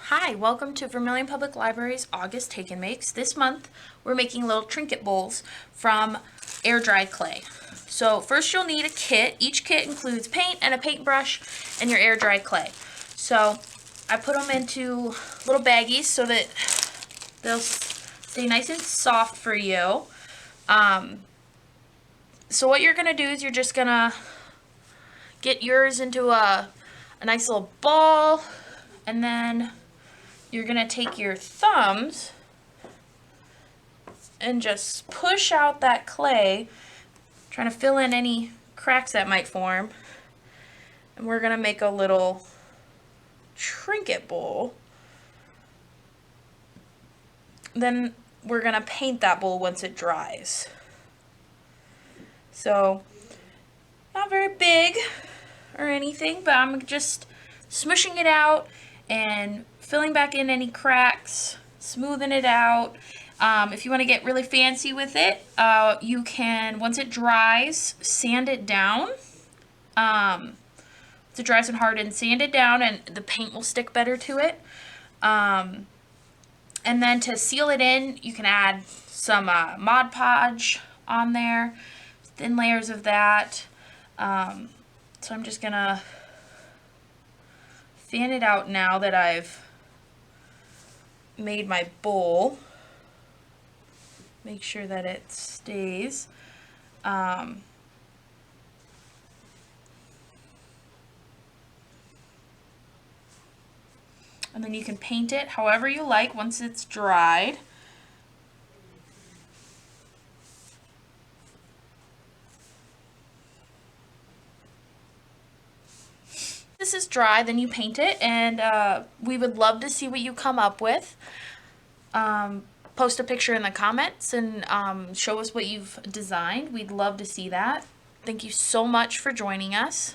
Hi, welcome to Vermilion Public Library's August Take and Makes. This month, we're making little trinket bowls from air-dried clay. So first you'll need a kit. Each kit includes paint and a paintbrush and your air-dried clay. So I put them into little baggies so that they'll stay nice and soft for you. So what you're going to do is you're just going to get yours into a nice little ball, and then you're going to take your thumbs and just push out that clay, trying to fill in any cracks that might form. And we're going to make a little trinket bowl. Then we're going to paint that bowl once it dries. So, not very big or anything, but I'm just smushing it out and filling back in any cracks, smoothing it out. If you want to get really fancy with it, you can, once it dries, sand it down. Once it dries and hardens, sand it down and the paint will stick better to it. And then to seal it in, you can add some Mod Podge on there, thin layers of that. So I'm just gonna fan it out now that I've made my bowl. Make sure that it stays. And then you can paint it however you like once it's dried. This is dry, then you paint it, and we would love to see what you come up with. Post a picture in the comments and show us what you've designed. We'd love to see that. Thank you so much for joining us.